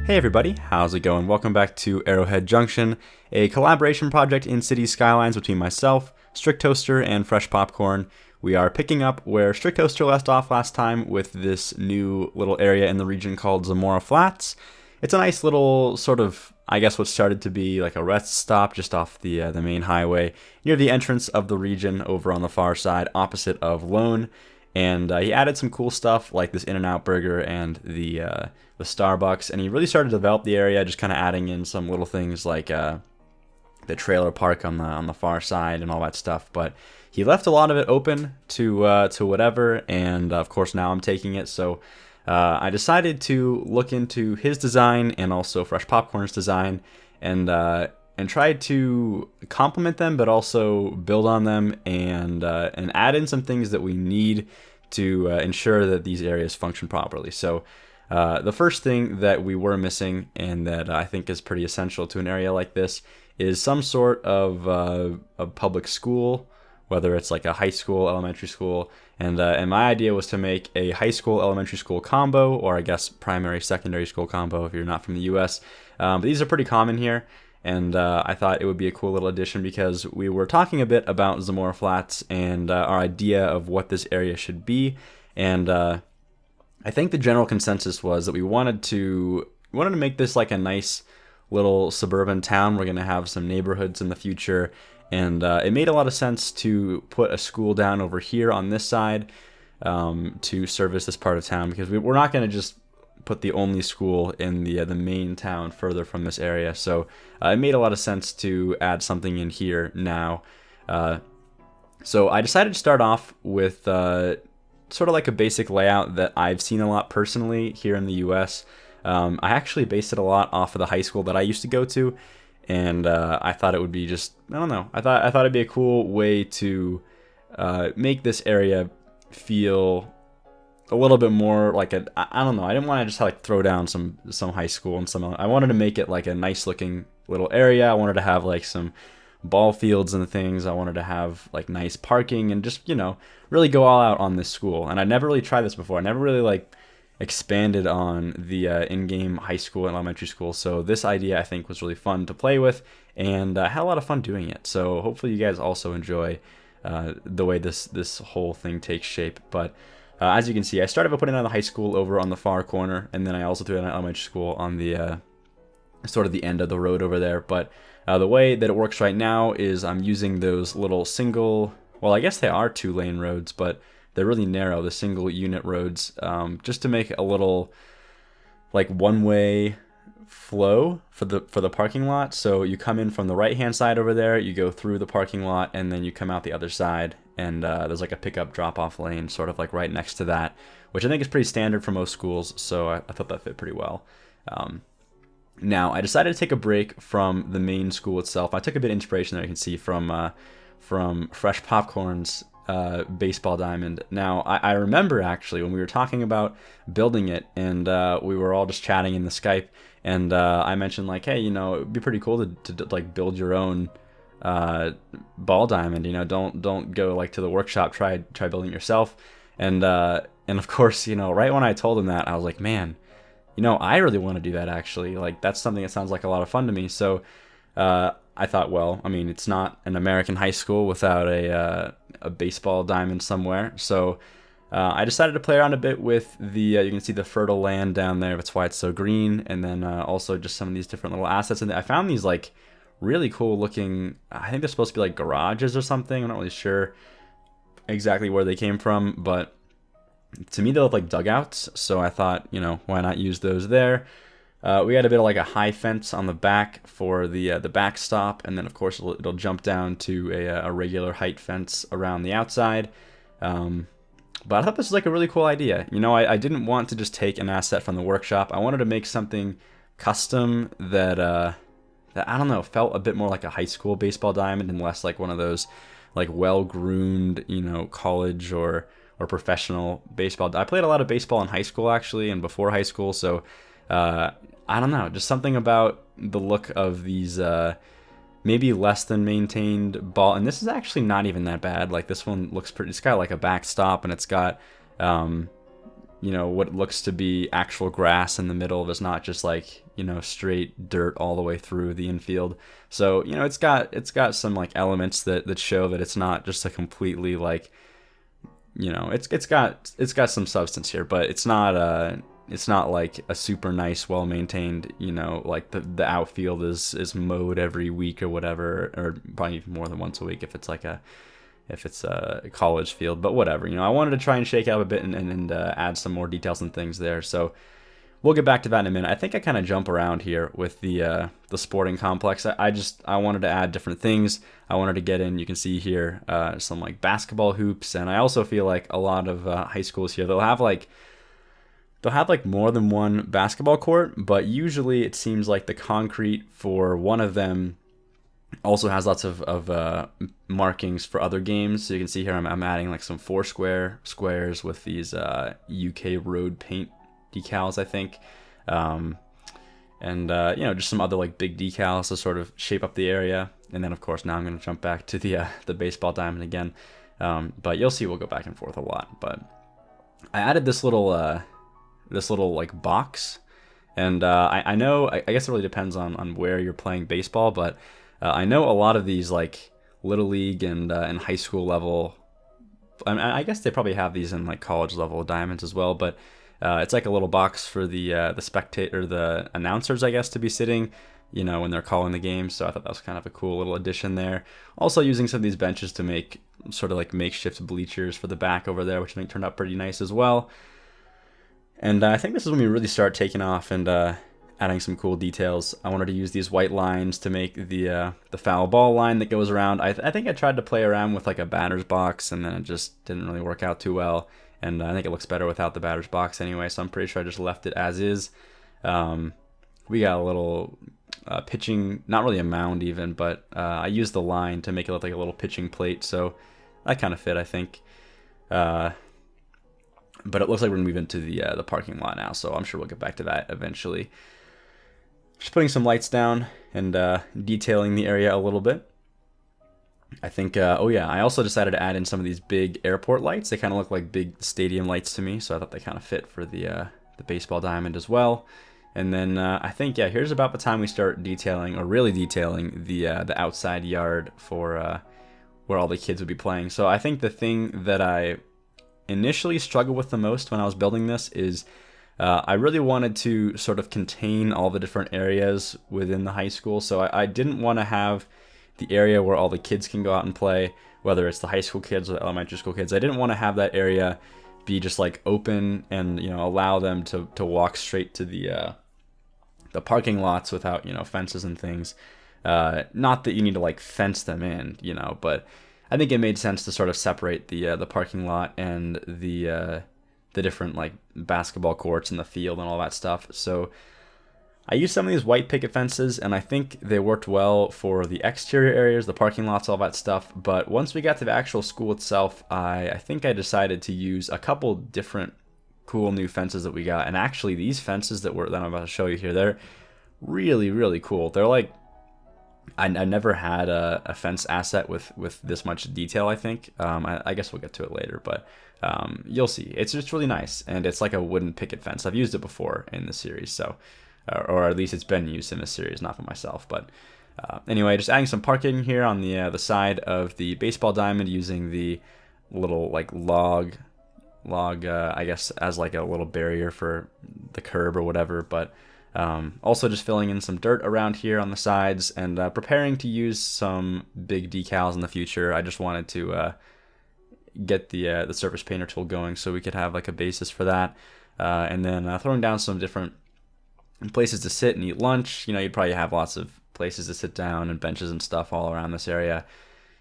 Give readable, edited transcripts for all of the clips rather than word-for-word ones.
Hey everybody, how's it going? Welcome back to Arrowhead Junction, a collaboration project in City Skylines between myself, Strict Toaster, and Fresh Popcorn. We are picking up where Strict Toaster left off last time with this new little area in the region called Zamora Flats. It's a nice little sort of, I guess what started to be like a rest stop just off the main highway near the entrance of the region over on the far side opposite of Lone. And he added some cool stuff like this In-N-Out burger and the Starbucks, and he really started to develop the area, just kind of adding in some little things like the trailer park on the far side and all that stuff. But he left a lot of it open to whatever, and of course now I'm taking it. So I decided to look into his design and also Fresh Popcorn's design, and tried to complement them, but also build on them and add in some things that we need to ensure that these areas function properly. So the first thing that we were missing, and that I think is pretty essential to an area like this, is some sort of a public school, whether it's like a high school, elementary school, and my idea was to make a high school, elementary school combo, or I guess primary, secondary school combo if you're not from the U.S. But these are pretty common here. And I thought it would be a cool little addition because we were talking a bit about Zamora Flats and our idea of what this area should be. And I think the general consensus was that we wanted to make this like a nice little suburban town. We're going to have some neighborhoods in the future. And it made a lot of sense to put a school down over here on this side to service this part of town, because we're not going to just put the only school in the main town further from this area. So it made a lot of sense to add something in here now. So I decided to start off with sort of like a basic layout that I've seen a lot personally here in the US. I actually based it a lot off of the high school that I used to go to, and I thought it would be just, I don't know, I thought it'd be a cool way to make this area feel a little bit more like I don't know, I didn't want to just like throw down some high school and I wanted to make it like a nice looking little area. I wanted to have like some ball fields and things. I wanted to have like nice parking and just, really go all out on this school. And I never really tried this before. I never really like expanded on the in-game high school and elementary school. So this idea I think was really fun to play with, and I had a lot of fun doing it. So hopefully you guys also enjoy the way this whole thing takes shape. But as you can see, I started by putting it on the high school over on the far corner, and then I also threw it on elementary school on the sort of the end of the road over there. But the way that it works right now is I'm using those little single, well, I guess they are 2-lane roads, but they're really narrow, the single unit roads, just to make a little like one-way flow for the parking lot. So you come in from the right-hand side over there, you go through the parking lot, and then you come out the other side. And there's like a pickup drop-off lane sort of like right next to that, which I think is pretty standard for most schools, so I thought that fit pretty well. Now, I decided to take a break from the main school itself. I took a bit of inspiration there, you can see, from Fresh Popcorn's baseball diamond. Now, I remember actually when we were talking about building it, and we were all just chatting in the Skype, and I mentioned like, hey, it'd be pretty cool to like build your own ball diamond. Don't go like to the workshop, try building it yourself. And of course, right when I told him that, I was like, man, I really want to do that actually. Like, that's something that sounds like a lot of fun to me. So I thought, well, I mean, it's not an American high school without a baseball diamond somewhere. So I decided to play around a bit with the you can see the fertile land down there, that's why it's so green, and then also just some of these different little assets. And I found these like really cool looking, I think they're supposed to be like garages or something. I'm not really sure exactly where they came from, but to me they look like dugouts. So I thought, why not use those there? We had a bit of like a high fence on the back for the backstop, and then of course it'll jump down to a regular height fence around the outside. But I thought this was like a really cool idea. I didn't want to just take an asset from the workshop. I wanted to make something custom that I don't know, felt a bit more like a high school baseball diamond and less like one of those like well-groomed, college or professional baseball. I played a lot of baseball in high school actually, and before high school, so I don't know, just something about the look of these maybe less than maintained ball. And this is actually not even that bad. Like, this one looks pretty, it's got like a backstop, and it's got what looks to be actual grass in the middle. It's not just like straight dirt all the way through the infield. So it's got some like elements that show that it's not just a completely like it's got some substance here, but it's not like a super nice, well maintained, like the outfield is mowed every week or whatever, or probably even more than once a week if it's a college field, but whatever. I wanted to try and shake out a bit and add some more details and things there. So we'll get back to that in a minute. I think I kind of jump around here with the sporting complex. I wanted to add different things. I wanted to get in, you can see here, some like basketball hoops, and I also feel like a lot of high schools here, they'll have like more than one basketball court, but usually it seems like the concrete for one of them also has lots of markings for other games. So you can see here I'm adding like some 4 squares with these UK road paint decals, I think, and just some other like big decals to sort of shape up the area. And then of course now I'm going to jump back to the baseball diamond again, but you'll see we'll go back and forth a lot. But I added this little like box, and I know I guess it really depends on where you're playing baseball, but I know a lot of these like little league and high school level, I guess they probably have these in like college level diamonds as well, but it's like a little box for the spectator, the announcers, I guess, to be sitting, when they're calling the game. So I thought that was kind of a cool little addition there. Also using some of these benches to make sort of like makeshift bleachers for the back over there, which I think turned out pretty nice as well. And I think this is when we really start taking off and adding some cool details. I wanted to use these white lines to make the foul ball line that goes around. I think I tried to play around with like a batter's box, and then it just didn't really work out too well. And I think it looks better without the batter's box anyway, so I'm pretty sure I just left it as is. We got a little pitching, not really a mound even, but I used the line to make it look like a little pitching plate, so that kind of fit, I think. But it looks like we're going to move into the parking lot now, so I'm sure we'll get back to that eventually. Just putting some lights down and detailing the area a little bit. I think, I also decided to add in some of these big airport lights. They kind of look like big stadium lights to me, so I thought they kind of fit for the baseball diamond as well. And then I think, here's about the time we start detailing, or really detailing, the outside yard for where all the kids would be playing. So I think the thing that I initially struggled with the most when I was building this is I really wanted to sort of contain all the different areas within the high school. So I didn't want to have the area where all the kids can go out and play, whether it's the high school kids or the elementary school kids. I didn't want to have that area be just like open and allow them to walk straight to the parking lots without fences and things. Not that you need to like fence them in, but I think it made sense to sort of separate the parking lot and the different like basketball courts and the field and all that stuff. So I used some of these white picket fences, and I think they worked well for the exterior areas, the parking lots, all that stuff. But once we got to the actual school itself, I think I decided to use a couple different cool new fences that we got. And actually, these fences that I'm about to show you here, they're really, really cool. They're like, I never had a fence asset with this much detail, I think. I guess we'll get to it later, but you'll see. It's just really nice, and it's like a wooden picket fence. I've used it before in the series, so or at least it's been used in this series, not for myself. But anyway, just adding some parking here on the side of the baseball diamond using the little like log, I guess, as like a little barrier for the curb or whatever. But also just filling in some dirt around here on the sides and preparing to use some big decals in the future. I just wanted to get the surface painter tool going so we could have like a basis for that, and then throwing down some different places to sit and eat lunch. You'd probably have lots of places to sit down and benches and stuff all around this area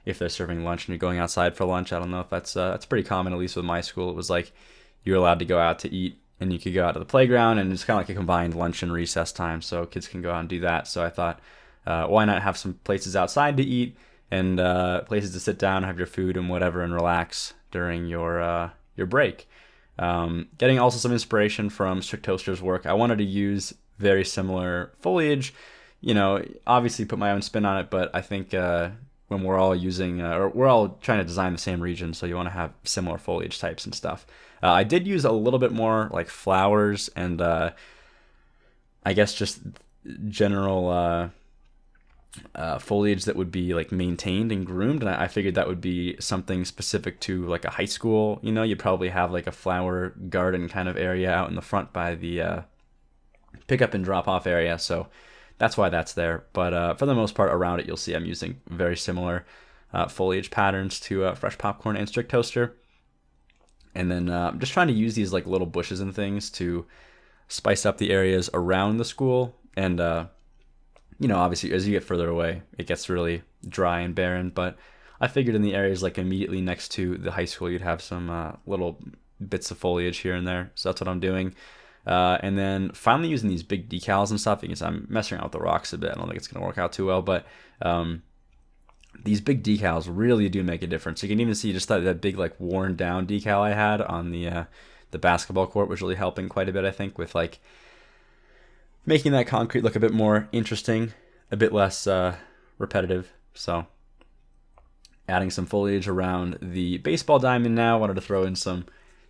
if they're serving lunch and you're going outside for lunch. I don't know if that's pretty common, at least with my school. It was like you're allowed to go out to eat and you could go out to the playground, and it's kind of like a combined lunch and recess time, so kids can go out and do that. So I thought, why not have some places outside to eat and places to sit down, have your food and whatever, and relax during your break. Getting also some inspiration from Strict Toaster's work. I wanted to use very similar foliage, obviously put my own spin on it, but I think when we're all using, or we're all trying to design the same region, so you want to have similar foliage types and stuff. I did use a little bit more like flowers and I guess just general foliage that would be like maintained and groomed, and I figured that would be something specific to like a high school. You know, you'd probably have like a flower garden kind of area out in the front by the pickup and drop off area, so that's why that's there. But for the most part around it, you'll see I'm using very similar foliage patterns to Fresh Popcorn and Strict Toaster. And then I'm just trying to use these like little bushes and things to spice up the areas around the school. And you know, obviously as you get further away, it gets really dry and barren, but I figured in the areas like immediately next to the high school, you'd have some little bits of foliage here and there. So that's what I'm doing. And then finally using these big decals and stuff, because I'm messing around with the rocks a bit. I don't think it's going to work out too well, but these big decals really do make a difference. You can even see just that big like worn down decal I had on the basketball court was really helping quite a bit, I think, with like making that concrete look a bit more interesting, a bit less repetitive. So adding some foliage around the baseball diamond now. Wanted to throw in some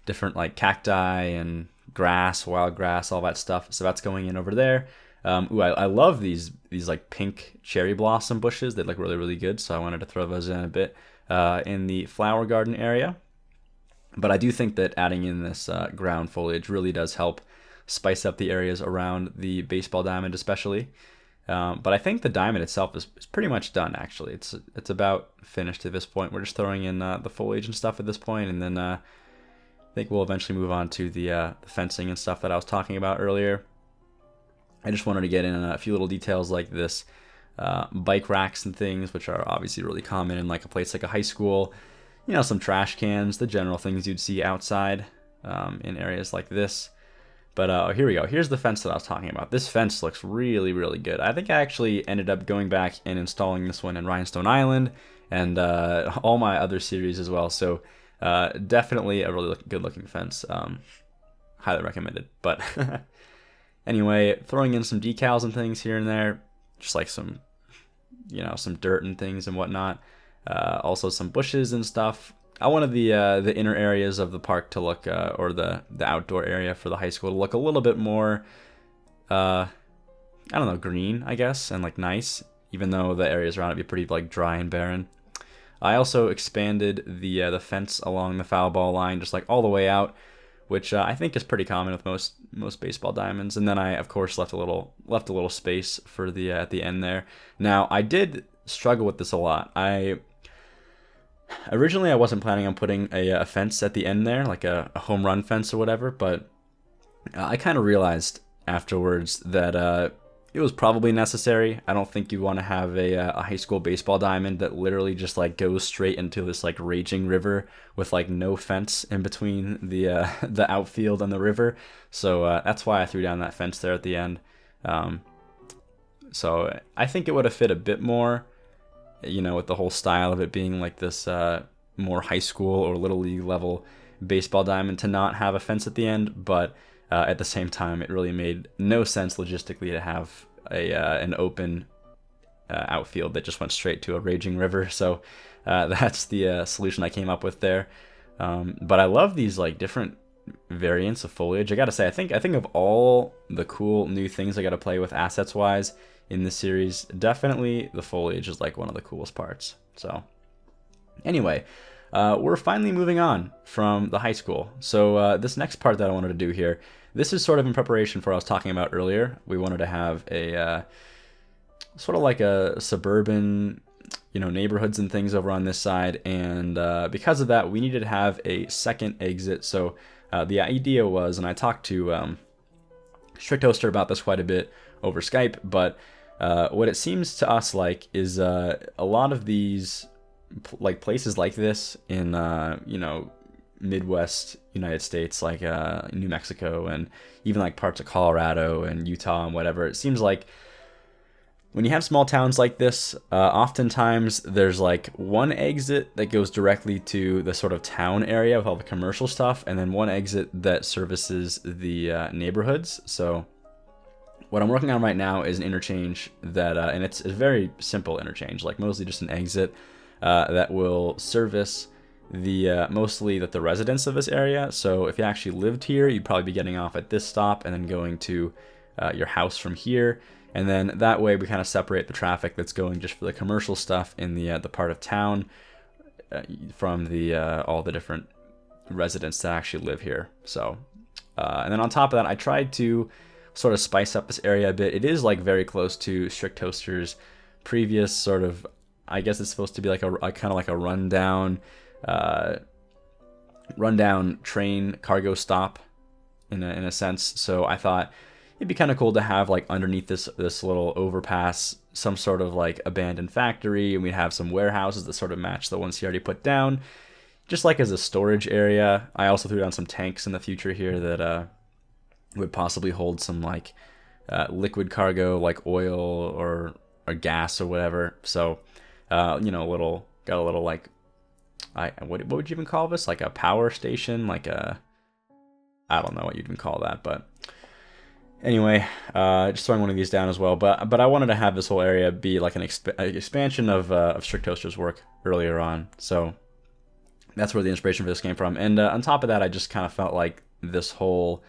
different like cacti and grass, wild grass, all that stuff. So that's going in over there. I love these like pink cherry blossom bushes. They look really, really good. So I wanted to throw those in a bit in the flower garden area. But I do think that adding in this ground foliage really does help spice up the areas around the baseball diamond especially. But I think the diamond itself is pretty much done, actually. It's about finished at this point. We're just throwing in the foliage and stuff at this point, and then I think we'll eventually move on to the fencing and stuff that I was talking about earlier. I just wanted to get in a few little details like this bike racks and things, which are obviously really common in like a place like a high school. You know, some trash cans, the general things you'd see outside in areas like this. But here we go. Here's the fence that I was talking about. This fence looks really, really good. I think I actually ended up going back and installing this one in Rhinestone Island and all my other series as well. So definitely a really good looking fence. Highly recommended. But anyway, throwing in some decals and things here and there, just like some, you know, some dirt and things and whatnot. Also some bushes and stuff. I wanted the inner areas of the park to look, or the outdoor area for the high school to look a little bit more, I don't know, green, I guess, and like nice, even though the areas around it be pretty like dry and barren. I also expanded the fence along the foul ball line, just like all the way out, which I think is pretty common with most baseball diamonds. And then I, of course, left a little space for the at the end there. Now I did struggle with this a lot. Originally, I wasn't planning on putting a fence at the end there, like a home run fence or whatever, but I kind of realized afterwards that it was probably necessary. I don't think you want to have a high school baseball diamond that literally just like goes straight into this like raging river with like no fence in between the outfield and the river. So that's why I threw down that fence there at the end. So I think it would have fit a bit more, you know, with the whole style of it being like this more high school or little league level baseball diamond to not have a fence at the end. But at the same time, it really made no sense logistically to have an open outfield that just went straight to a raging river. So that's the solution I came up with there. But I love these like different variants of foliage. I gotta say, I think of all the cool new things I gotta play with assets wise in this series, definitely the foliage is like one of the coolest parts. So anyway, we're finally moving on from the high school. So this next part that I wanted to do here, this is sort of in preparation for what I was talking about earlier. We wanted to have a sort of like a suburban, you know, neighborhoods and things over on this side. And because of that, we needed to have a second exit. So the idea was, and I talked to Strict Toaster about this quite a bit over Skype, but what it seems to us like is a lot of these like places like this in you know, Midwest United States, like New Mexico and even like parts of Colorado and Utah and whatever. It seems like when you have small towns like this, oftentimes there's like one exit that goes directly to the sort of town area with all the commercial stuff, and then one exit that services the neighborhoods. So what I'm working on right now is an interchange that, and it's a very simple interchange, like mostly just an exit that will service the mostly the residents of this area. So if you actually lived here, you'd probably be getting off at this stop and then going to your house from here. And then that way we kind of separate the traffic that's going just for the commercial stuff in the part of town from the all the different residents that actually live here. So, and then on top of that, I tried to sort of spice up this area a bit. It is like very close to Strict Toaster's previous sort of, I guess it's supposed to be like a kind of like a rundown train cargo stop in a sense. So I thought it'd be kind of cool to have like underneath this little overpass some sort of like abandoned factory, and we'd have some warehouses that sort of match the ones he already put down, just like as a storage area. I also threw down some tanks in the future here that would possibly hold some like liquid cargo, like oil or gas or whatever. So got a little like, what would you even call this? Like a power station, like I don't know what you'd even call that, but anyway, just throwing one of these down as well. But I wanted to have this whole area be like an expansion of Strict Toaster's work earlier on. So that's where the inspiration for this came from. And on top of that, I just kind of felt like this whole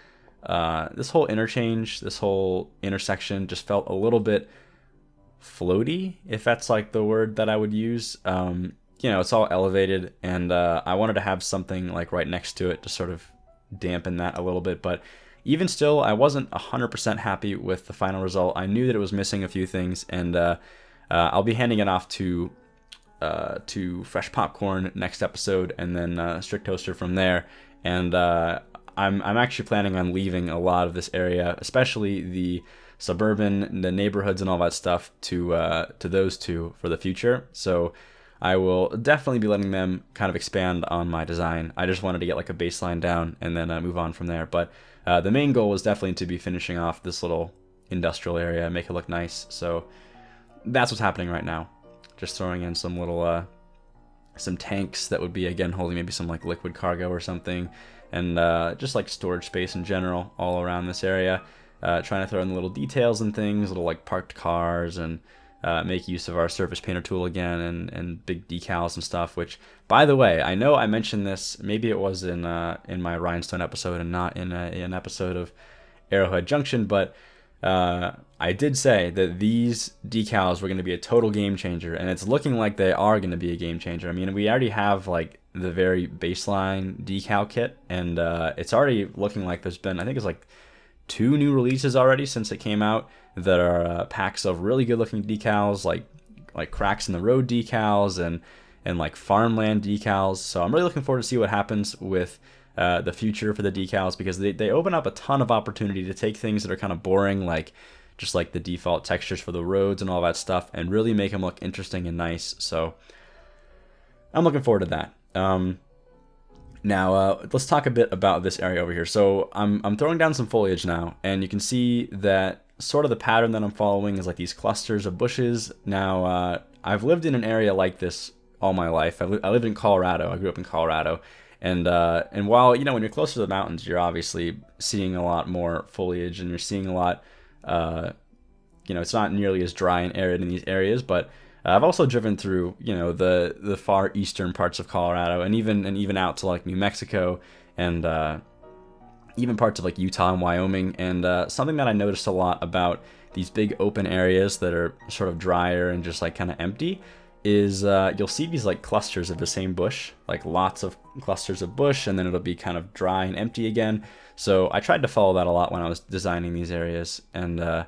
interchange, this whole intersection just felt a little bit floaty, if that's like the word that I would use. It's all elevated, and I wanted to have something like right next to it to sort of dampen that a little bit. But even still, I wasn't 100% happy with the final result. I knew that it was missing a few things, and I'll be handing it off to Fresh Popcorn next episode, and then Strict Toaster from there. And I'm actually planning on leaving a lot of this area, especially the suburban, the neighborhoods and all that stuff, to those two for the future. So I will definitely be letting them kind of expand on my design. I just wanted to get like a baseline down and then move on from there. But the main goal was definitely to be finishing off this little industrial area, make it look nice. So that's what's happening right now. Just throwing in some little some tanks that would be, again, holding maybe some like liquid cargo or something, and just like storage space in general all around this area. Trying to throw in little details and things, little like parked cars, and make use of our surface painter tool again, and big decals and stuff. Which, by the way, I know I mentioned this, maybe it was in my Rhinestone episode and not in an episode of Arrowhead Junction, but I did say that these decals were going to be a total game changer, and it's looking like they are going to be a game changer. I mean, we already have like the very baseline decal kit, and it's already looking like there's been, I think it's like 2 new releases already since it came out that are packs of really good looking decals, like cracks in the road decals and like farmland decals. So I'm really looking forward to see what happens with the future for the decals, because they open up a ton of opportunity to take things that are kind of boring, like just like the default textures for the roads and all that stuff, and really make them look interesting and nice. So I'm looking forward to that. Now, let's talk a bit about this area over here. So I'm throwing down some foliage now, and you can see that sort of the pattern that I'm following is like these clusters of bushes. Now, I've lived in an area like this all my life. I lived in Colorado. I grew up in Colorado. And while, when you're closer to the mountains, you're obviously seeing a lot more foliage, and you're seeing a lot, it's not nearly as dry and arid in these areas, but I've also driven through, the far eastern parts of Colorado, and even out to like New Mexico, and even parts of like Utah and Wyoming. And something that I noticed a lot about these big open areas that are sort of drier and just like kind of empty is you'll see these like clusters of the same bush, like lots of clusters of bush, and then it'll be kind of dry and empty again. So I tried to follow that a lot when I was designing these areas, and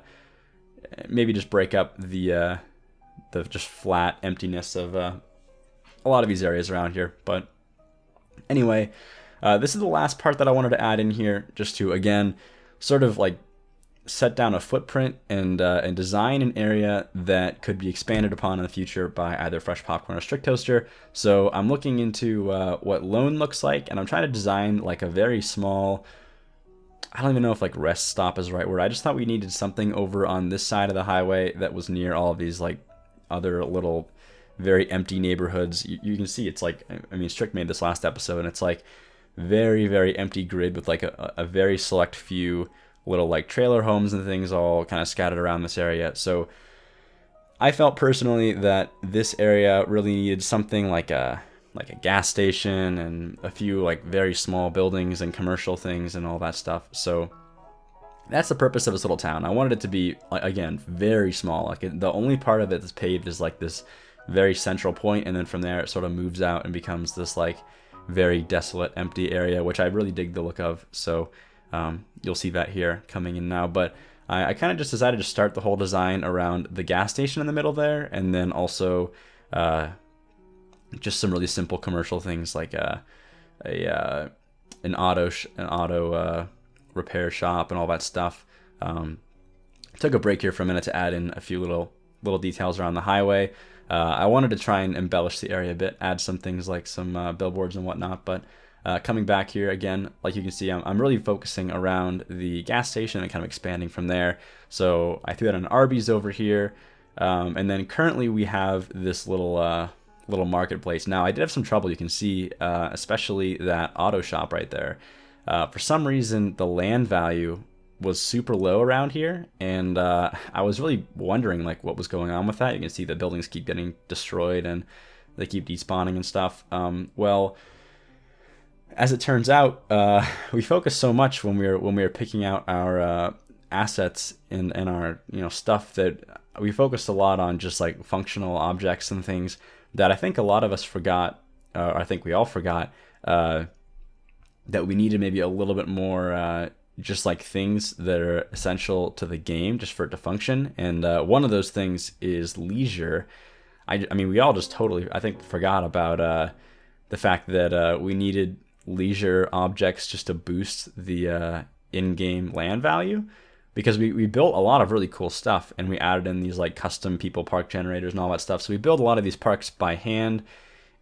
maybe just break up the just flat emptiness of a lot of these areas around here. But anyway, this is the last part that I wanted to add in here, just to, again, sort of like set down a footprint and design an area that could be expanded upon in the future by either Fresh Popcorn or Strict Toaster. So I'm looking into what Lone looks like, and I'm trying to design like a very small, I don't even know if like rest stop is the right word. I just thought we needed something over on this side of the highway that was near all of these like other little very empty neighborhoods. You can see it's like, I mean, Strict made this last episode, and it's like very, very empty grid with like a very select few little like trailer homes and things all kind of scattered around this area. So I felt personally that this area really needed something like a gas station and a few like very small buildings and commercial things and all that stuff. So that's the purpose of this little town. I wanted it to be, again, very small. Like the only part of it that's paved is like this very central point, and then from there it sort of moves out and becomes this like very desolate, empty area, which I really dig the look of. So you'll see that here coming in now. But I kind of just decided to start the whole design around the gas station in the middle there, and then also just some really simple commercial things like an auto repair shop and all that stuff. Took a break here for a minute to add in a few little details around the highway. I wanted to try and embellish the area a bit, add some things like some billboards and whatnot, but coming back here again, like you can see, I'm really focusing around the gas station and kind of expanding from there. So I threw out an Arby's over here, and then currently we have this little marketplace. Now I did have some trouble, you can see, especially that auto shop right there. For some reason, the land value was super low around here, and I was really wondering like what was going on with that. You can see the buildings keep getting destroyed and they keep despawning and stuff. Well, as it turns out, we focused so much when we were picking out our assets and our stuff, that we focused a lot on just like functional objects and things that I think a lot of us forgot, or I think we all forgot, that we needed maybe a little bit more just like things that are essential to the game just for it to function. And one of those things is leisure. I mean, we all just totally, I think, forgot about the fact that we needed leisure objects just to boost the in-game land value, because we built a lot of really cool stuff, and we added in these like custom people park generators and all that stuff. So we build a lot of these parks by hand,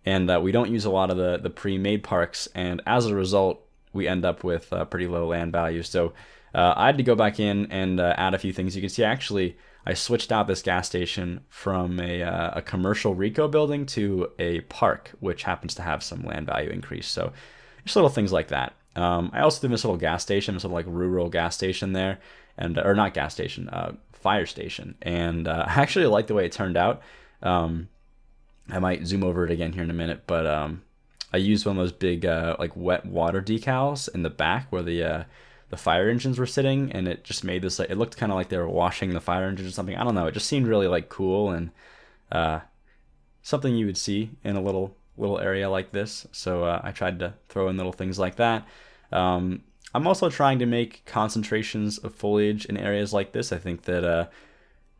and we don't use a lot of the pre-made parks, and as a result we end up with pretty low land value. So I had to go back in and add a few things. You can see actually I switched out this gas station from a commercial Rico building to a park, which happens to have some land value increase. So just little things like that. I also did this little gas station, this little like rural gas station there, and or not gas station, fire station. And I actually like the way it turned out. I might zoom over it again here in a minute, but I used one of those big like wet water decals in the back where the fire engines were sitting, and it just made this like, it looked kind of like they were washing the fire engines or something. I don't know, it just seemed really like cool and something you would see in a little area like this. So I tried to throw in little things like that. I'm also trying to make concentrations of foliage in areas like this. I think that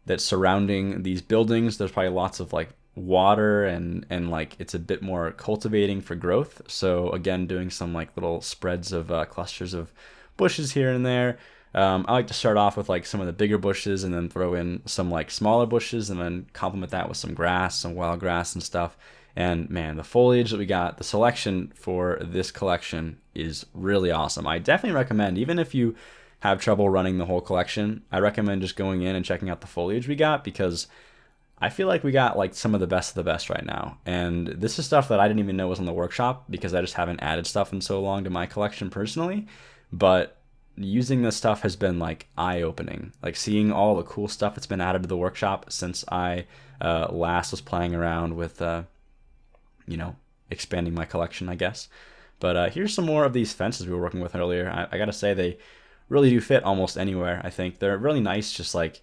that surrounding these buildings, there's probably lots of like water and like it's a bit more cultivating for growth. So again, doing some like little spreads of clusters of bushes here and there. I like to start off with like some of the bigger bushes and then throw in some like smaller bushes and then complement that with some grass, some wild grass and stuff. And man, the foliage that we got, the selection for this collection is really awesome. I definitely recommend, even if you have trouble running the whole collection, I recommend just going in and checking out the foliage we got, because I feel like we got like some of the best right now. And this is stuff that I didn't even know was on the workshop, because I just haven't added stuff in so long to my collection personally. But using this stuff has been like eye-opening, like seeing all the cool stuff that's been added to the workshop since I last was playing around with expanding my collection, I guess. But here's some more of these fences we were working with earlier. I gotta say, they really do fit almost anywhere. I think they're really nice, just like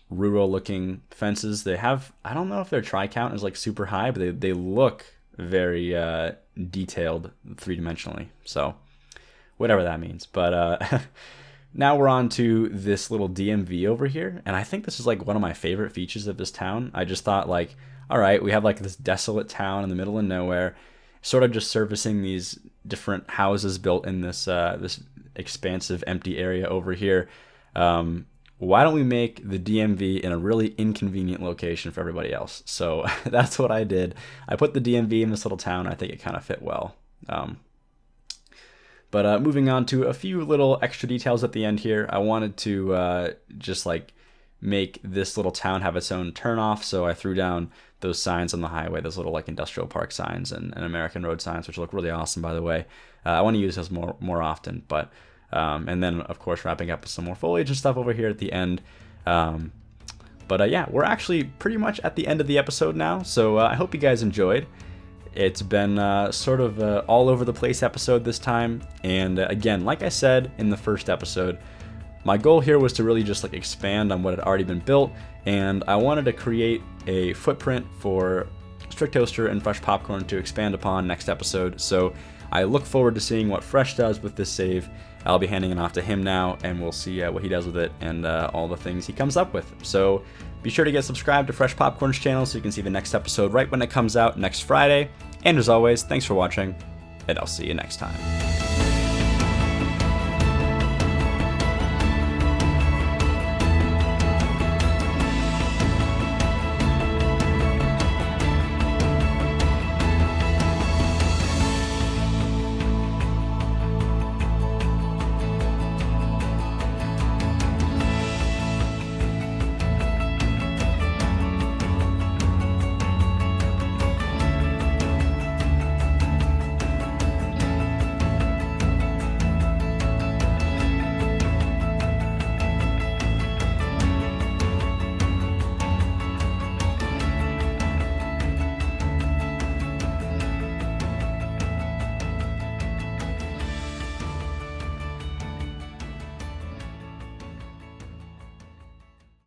rural looking fences. They have, I don't know if their tri count is like super high, but they look very detailed three-dimensionally. So whatever that means. But now we're on to this little DMV over here, and I think this is like one of my favorite features of this town. I just thought like, all right, we have like this desolate town in the middle of nowhere, sort of just servicing these different houses built in this this expansive empty area over here. Why don't we make the DMV in a really inconvenient location for everybody else? So that's what I did. I put the DMV in this little town. I think it kind of fit well. But moving on to a few little extra details at the end here. I wanted to just like make this little town have its own turnoff. So I threw down those signs on the highway, those little like industrial park signs and American road signs, which look really awesome, by the way. I want to use those more often, but and then of course wrapping up with some more foliage and stuff over here at the end. But yeah, we're actually pretty much at the end of the episode now. So I hope you guys enjoyed. It's been sort of all over the place episode this time. And again, like I said in the first episode, My goal here was to really just like expand on what had already been built, and I wanted to create a footprint for Strict Toaster and Fresh Popcorn to expand upon next episode. So I look forward to seeing what Fresh does with this save. I'll be handing it off to him now, and we'll see what he does with it and all the things he comes up with. So be sure to get subscribed to Fresh Popcorn's channel so you can see the next episode right when it comes out next Friday. And as always, thanks for watching, and I'll see you next time.